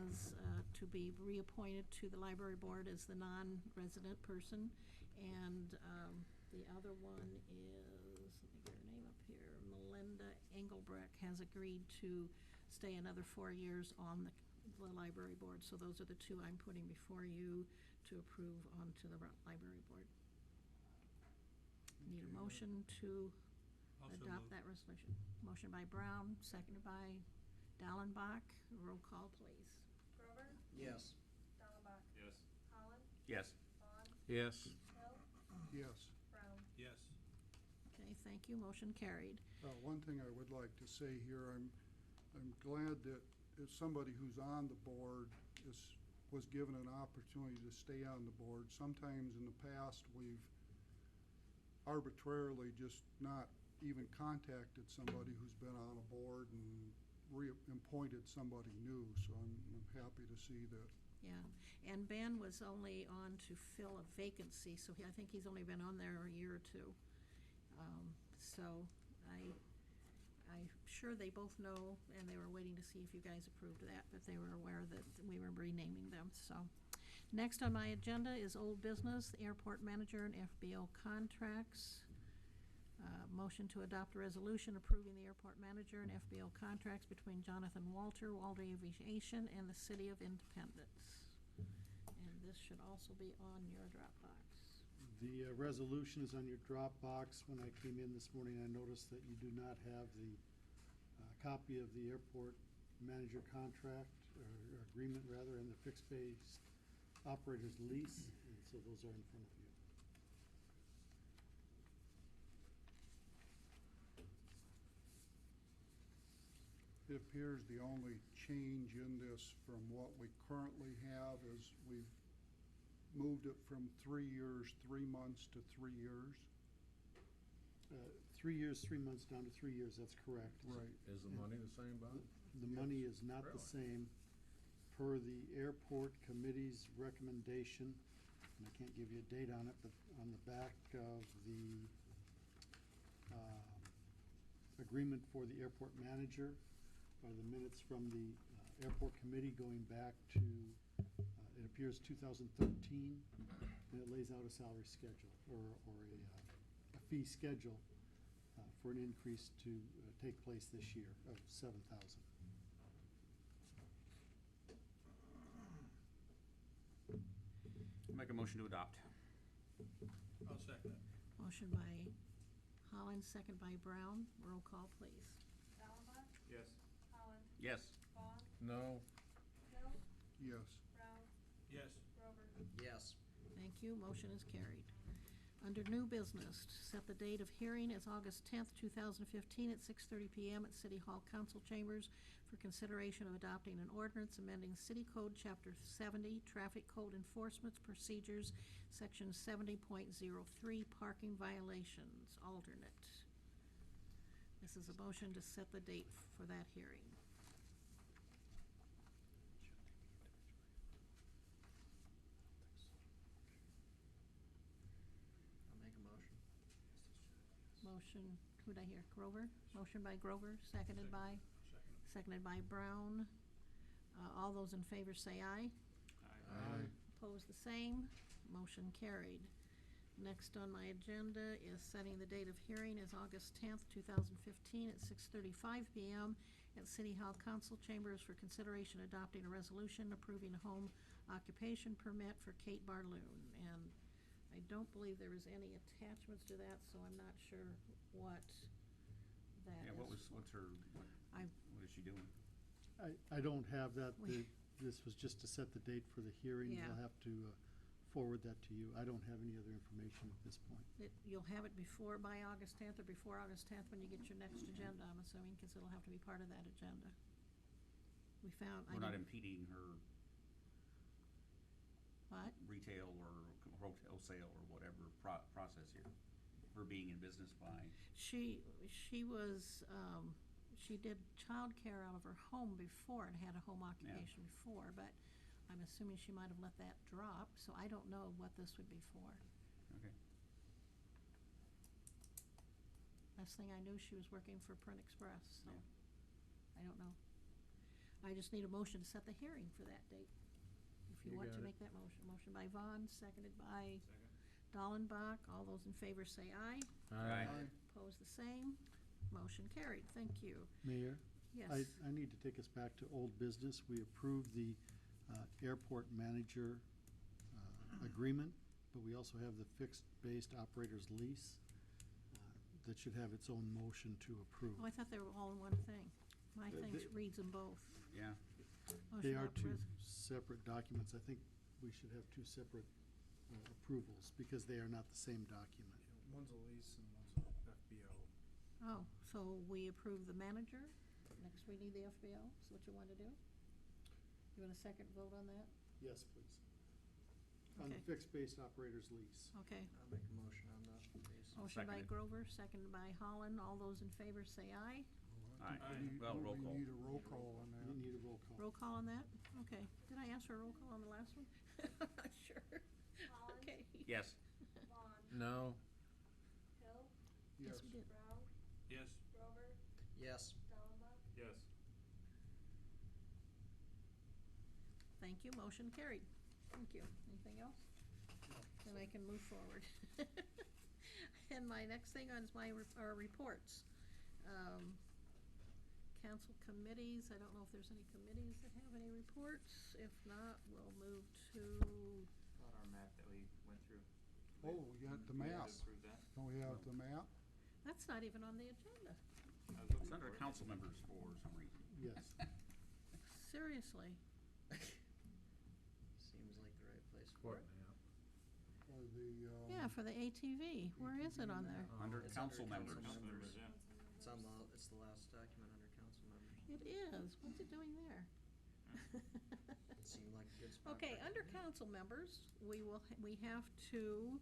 as to be reappointed to the library board as the non-resident person, and the other one is, let me get her name up here, Melinda Engelbrecht has agreed to stay another 4 years on the library board. So those are the two I'm putting before you to approve onto the library board. Need a Okay, motion to Also adopt moved. that resolution. Motion by Brown, seconded by Dallenbach. Roll call, please. Grover, Yes. Dallenbach, Yes. Holland, Yes. Vaughn, Yes. Hill, Yes. Brown. Yes. Okay, thank you. Motion carried. One thing I would like to say here, I'm glad that if somebody who's on the board was given an opportunity to stay on the board. Sometimes in the past, we've arbitrarily just not even contacted somebody who's been on a board and appointed somebody new, so I'm happy to see that. Yeah, and Ben was only on to fill a vacancy, so I think he's only been on there a year or two. So I'm sure they both know, and they were waiting to see if you guys approved that, but they were aware that we were renaming them, so. Next on my agenda is old business, the airport manager and FBO contracts. Motion to adopt a resolution approving the airport manager and FBO contracts between Jonathan Walter, Walter Aviation, and the City of Independence. And this should also be on your Dropbox. The resolution is on your Dropbox. When I came in this morning, I noticed that you do not have the copy of the airport manager contract, or agreement rather, and the fixed base operator's lease, and so those are in front of you. It appears the only change in this from what we currently have is we've moved it from 3 years, 3 months to 3 years. 3 years, 3 months down to 3 years, that's correct. Right. Is the money the same, Bob? The money is not the same per the airport committee's recommendation, and I can't give you a date on it, but on the back of the agreement for the airport manager are the minutes from the airport committee going back to, it appears 2013, and it lays out a salary schedule, or a fee schedule for an increase to take place this year of $7,000. Make a motion to adopt. I'll second it. Motion by Holland, second by Brown. Roll call, please. Dallenbach, Yes. Holland, Yes. Vaughn, No. Hill, Yes. Brown, Yes. Grover. Yes. Thank you. Motion is carried. Under new business, to set the date of hearing as August 10th, 2015 at 6:30 PM at City Hall Council Chambers for consideration of adopting an ordinance amending City Code Chapter 70, Traffic Code Enforcement Procedures, Section 70.03, Parking Violations, alternate. This is a motion to set the date for that hearing. I'll make a motion. Motion, who'd I hear? Grover? Motion by Grover, seconded by? Seconded by Brown. All those in favor say aye. Aye. Opposed, the same. Motion carried. Next on my agenda is setting the date of hearing as August 10th, 2015 at 6:35 PM at City Hall Council Chambers for consideration adopting a resolution approving a home occupation permit for Kate Barloon. And I don't believe there was any attachments to that, so I'm not sure what that is. Yeah, what's her, what is she doing? I don't have that. We- This was just to set the date for the hearing. Yeah. I'll have to forward that to you. I don't have any other information at this point. You'll have it before, by August 10th, or before August 10th when you get your next agenda, I'm assuming, because it'll have to be part of that agenda. We found, We're not impeding her what? retail or hotel sale or whatever process here. Her being in business by, She was, she did childcare out of her home before and had a home occupation before, but I'm assuming she might have let that drop, so I don't know what this would be for. okay. Last thing I knew, she was working for Print Express, so Yeah. I don't know. I just need a motion to set the hearing for that date. If you You want got to it. make that motion. Motion by Vaughn, seconded by Second. Dallenbach. All those in favor say aye. Aye. Opposed, the same. Motion carried. Thank you. Mayor? Yes. I need to take us back to old business. We approved the airport manager agreement, but we also have the fixed-based operator's lease that should have its own motion to approve. Oh, I thought they were all in one thing. My thing reads them both. Yeah, They Motion are up two res- separate documents. I think we should have two separate approvals because they are not the same document. One's a lease and one's a FBO. Oh, so we approve the manager. Next, we need the FBO. Is what you want to do? You want a second vote on that? Yes, please. On the Okay. fixed-based operator's lease. Okay. I'll make a motion on that basis. Motion by Seconded. Grover, seconded by Holland. All those in favor say aye. Aye. We- Well, roll call. We need a roll call on You that. need a roll call. Roll call on that? Okay. Did I ask for a roll call on the last one? I'm not sure. Holland? Okay. yes. Vaughn? No. Hill? Yes, we did. Brown? Yes. Grover? Yes. Dallenbach? Yes. Thank you. Motion carried. Thank you. Anything else? Then I can move forward. And my next thing on is our reports. Council committees, I don't know if there's any committees that have any reports. If not, we'll move to, About our map that we went through. Oh, we got the We had map. to approve that. Don't we have the map? that's not even on the agenda. I was looking It's under for it. council members for some reason. Yes. Seriously. Seems like the right place What for it. now? Or the, Yeah, for the ATV. Where is it on there? Under It's council under members. Council members, yeah. It's on it's the last document under council members. It is. What's it doing there? It seemed like a good spot. Okay, for it. under council members, we have to,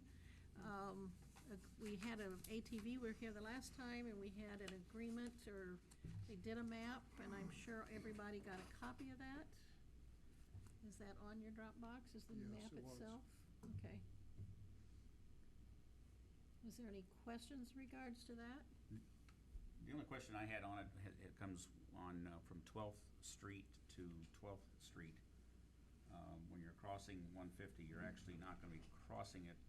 we had an ATV, we were here the last time, and we had an agreement, or they did a map, and I'm sure everybody got a copy of that. Is that on your Dropbox? Is the Yes, map it was. itself? Okay. Was there any questions in regards to that? The only question I had on it, it comes on from 12th Street to 12th Street. When you're crossing 150, you're actually not going to be crossing it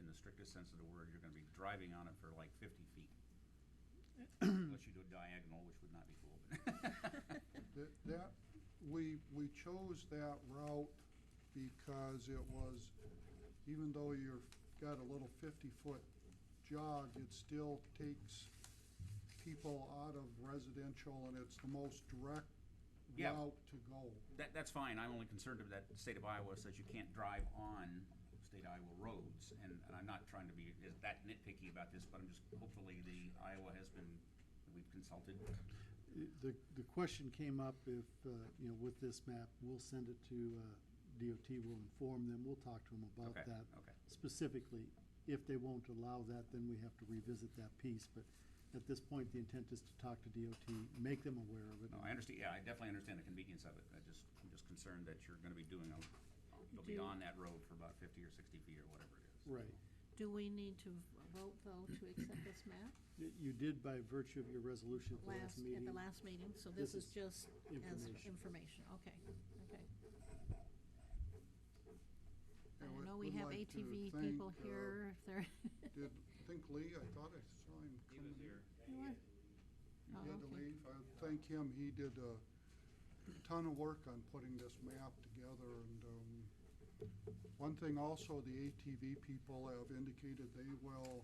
in the strictest sense of the word. You're going to be driving on it for like 50 feet. Unless you do a diagonal, which would not be cool. We chose that route because it was, even though you've got a little 50-foot jog, it still takes people out of residential, and it's the most direct route to go. That's fine. I'm only concerned that the state of Iowa says you can't drive on state Iowa roads, and I'm not trying to be that nitpicky about this, but I'm just, hopefully the Iowa has been, we've consulted. The question came up if, with this map, we'll send it to DOT, we'll inform them, we'll talk to them about Okay, that. okay. Specifically, if they won't allow that, then we have to revisit that piece, but at this point, the intent is to talk to DOT, make them aware of it. No, I understand, yeah, I definitely understand the convenience of it. I'm just concerned that you're gonna be doing you'll be on that road for about 50 or 60 feet or whatever it is. Right. Do we need to vote, though, to accept this map? You did by virtue of your resolution at the last meeting. At the last meeting, so this is just as information. information, okay, okay. Yeah, I we- know we would have like to ATV thank, people here, if they're. Think Lee, I thought I saw him He coming was in. here. You were? He Oh, had to okay. leave. I thank him. He did a ton of work on putting this map together. And one thing also, the ATV people have indicated they will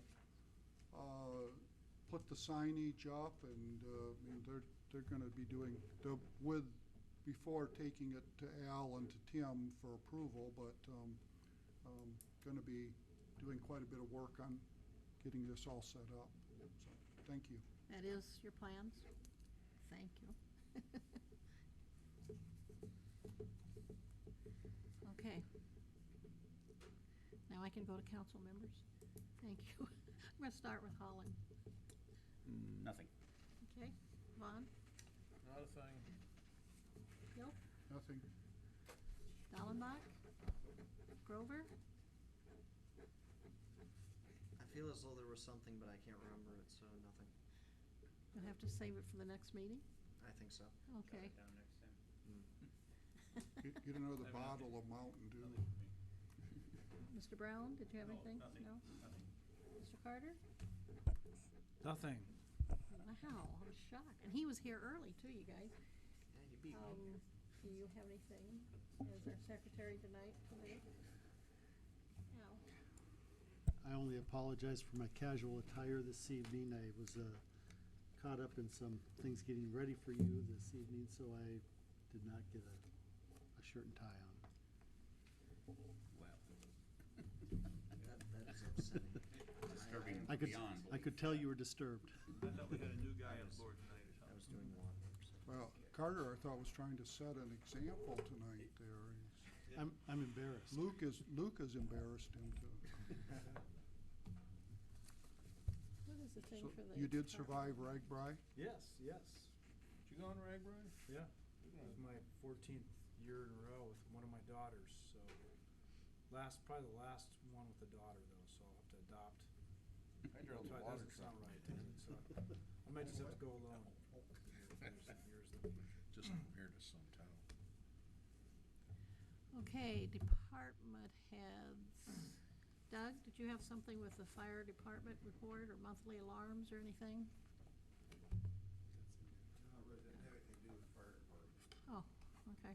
put the signage up, and they're going to be doing before taking it to Al and to Tim for approval, but going to be doing quite a bit of work on getting this all set up. So, thank you. That is your plans? Thank you. Okay. Now I can go to council members. Thank you. I'm gonna start with Holland. Nothing. Okay, Vaughn, Not a thing. Gil, Nothing. Dallenbach, Grover, I feel as though there was something, but I can't remember it, so nothing. you'll have to save it for the next meeting? I think so. Okay. Jot it down next time. Get another bottle of Mountain Dew. Mr. Brown, did you have No, anything? nothing, No? nothing. Mr. Carter? Nothing. Wow, I'm shocked. And he was here early too, you guys. Yeah, you beat me. Do you have anything as our secretary tonight? Al? I only apologize for my casual attire this evening. I was caught up in some things getting ready for you this evening, so I did not get a shirt and tie on. Well, That is upsetting. disturbing I could, beyond I could tell you were disturbed. I thought we had a new guy on board tonight or I was something. doing laundry. So. Well, Carter, I thought, was trying to set an example tonight there. I'm embarrassed. Luke has embarrassed him too. What is the thing So for the? you did department? survive Ragbri? Yes, yes. Did you go on Ragbri? Yeah. It was my 14th year in a row with one of my daughters, so probably the last one with a daughter though, so I'll have to adopt. I drove the That water doesn't truck. sound right, does it? So I might just have to go alone. There's some years in the future. Just compared to some town. Okay, department heads. Doug, did you have something with the fire department report or monthly alarms or anything? Really didn't have anything to do with the fire department. Oh, okay.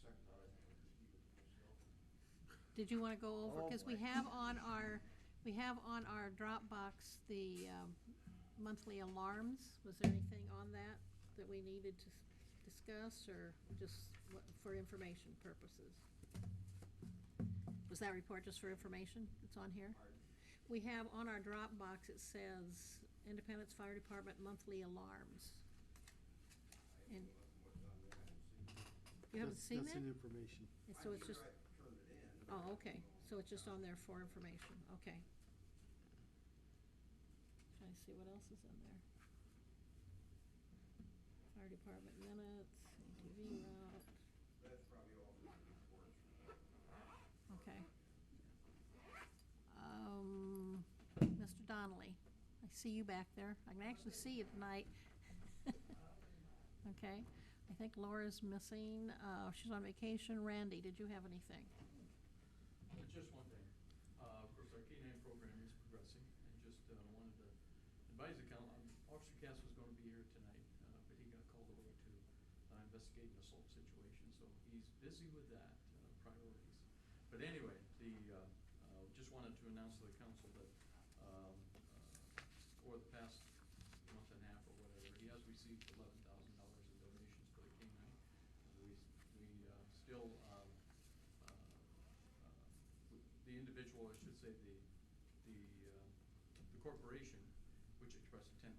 Second thought, I think I'll just keep it to myself. Did you want to go over, Oh, because we boy. have on our Dropbox the monthly alarms. Was there anything on that that we needed to discuss, or just for information purposes? Was that report just for information? It's on here? We have on our Dropbox, it says Independence Fire Department monthly alarms. And you haven't seen That's that? in information. And so it's just. I turned it in. Oh, okay, so it's just on there for information, okay. Trying to see what else is in there. Fire department minutes, ATV route, That's probably all the reports. okay. Mr. Donnelly, I see you back there, I can actually see you tonight. Okay, I think Laura's missing, she's on vacation. Randy, did you have anything? Just one thing. Of course, our K-9 program is progressing, and just wanted to advise the council. Officer Cass was going to be here tonight, but he got called away to investigate an assault situation, so he's busy with that, priorities. But anyway, just wanted to announce to the council that over the past month and a half or whatever, he has received $11,000 in donations for the K-9. We still individual, I should say, the corporation, which expressed a $10,000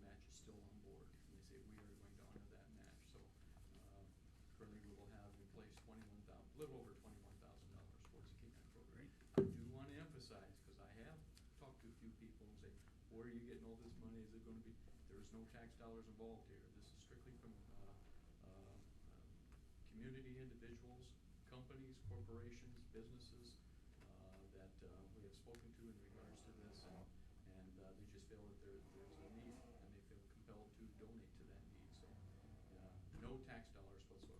match, is still on board. And they say, we are going to honor that match. So, currently we will have in place a little over $21,000 towards the K-9 program. I do want to emphasize, because I have talked to a few people and say, where are you getting all this money? Is it going to be, there is no tax dollars involved here. This is strictly from community individuals, companies, corporations, businesses that we have spoken to in regards to this, and they just feel that there's a need, and they feel compelled to donate to that need. So, no tax dollars whatsoever,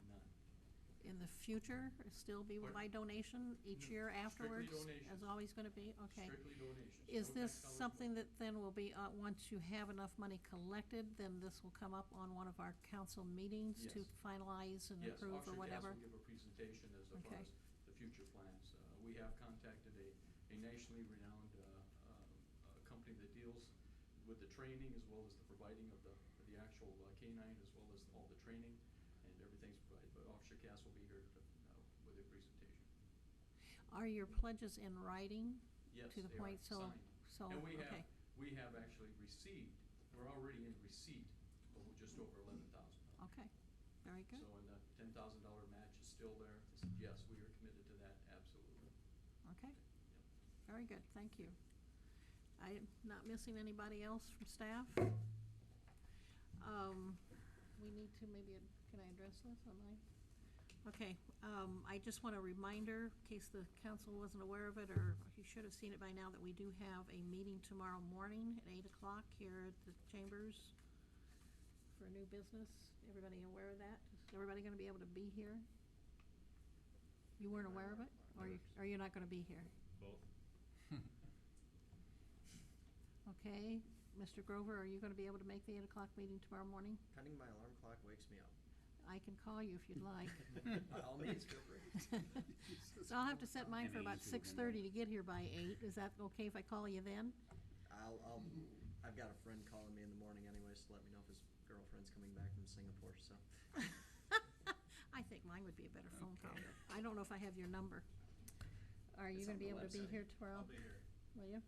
none. In the future, still be Pardon? by donation each year afterwards? donations. As always gonna be? Okay. Strictly donations. Is No this tax dollars something that involved. then will be, once you have enough money collected, then this will come up on one of our council meetings to Yes. finalize and Yes, approve or Officer whatever? Cass will give a presentation as far Okay. as the future plans. We have contacted a nationally renowned company that deals with the training as well as the providing of the actual K-9 as well as all the training, and everything's provided. But Officer Cass will be here with a presentation. Are your pledges in writing? Yes, To the they point, are so, signed. And okay. we have actually received, we're already in receipt of just over $11,000. Okay, very good. So, and the $10,000 match is still there. They said, yes, we are committed to that, absolutely. Okay, Yep. very good, thank you. I'm not missing anybody else from staff? We need to maybe, can I address this online? Okay, I just want a reminder, in case the council wasn't aware of it, or you should have seen it by now, that we do have a meeting tomorrow morning at 8 o'clock here at the chambers for new business. Everybody aware of that? Is everybody gonna be able to be here? You weren't aware of it? Or are you not gonna be here? Both. Okay, Mr. Grover, are you gonna be able to make the 8 o'clock meeting tomorrow morning? Pending my alarm clock wakes me up. I can call you if you'd like. By all means, feel free. So I'll have to set mine for And about easy to 6:30 to get here by 8. Is that okay if I call you then? I've got a friend calling me in the morning anyways to let me know if his girlfriend's coming back from Singapore, so. I think mine would be a better phone call. I don't know if I have your number. Are you It's gonna on be the able to be website. here tomorrow? I'll be here. Will you?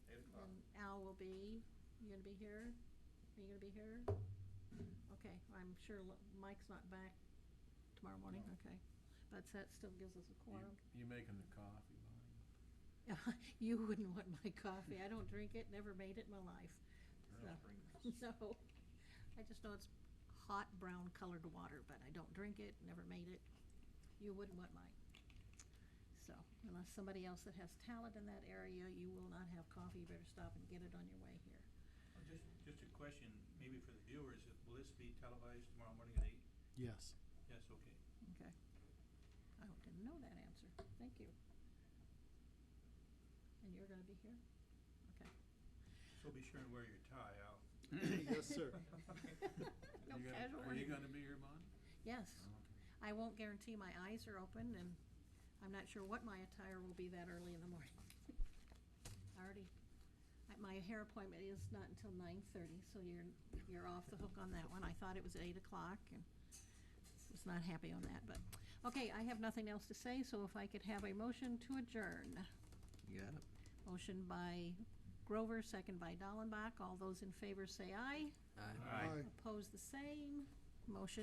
8 o'clock. And Al will be, you gonna be here? Are you gonna be here? Okay, I'm sure Mike's not back tomorrow morning, okay. But that still gives us a quorum. You making the coffee, Bonnie? You wouldn't want my coffee. I don't drink it, never made it in my life. So, no. I just know it's hot brown colored water, but I don't drink it, never made it. You wouldn't want mine. So, unless somebody else that has talent in that area, you will not have coffee. You better stop and get it on your way here. Just a question, maybe for the viewers, will this be televised tomorrow morning at 8? Yes. Yes, okay. Okay. I didn't know that answer. Thank you. And you're gonna be here? Okay. So be sure and wear your tie, Al. Yes, sir. No You gonna- casual. Are you gonna be here, Bonnie? Yes. Okay. I won't guarantee my eyes are open, and I'm not sure what my attire will be that early in the morning. My hair appointment is not until 9:30, so you're off the hook on that one. I thought it was 8 o'clock, and was not happy on that, but, okay, I have nothing else to say, so if I could have a motion to adjourn. You got it. Motion by Grover, second by Dallenbach. All those in favor say aye. Aye. Opposed, the same. Motion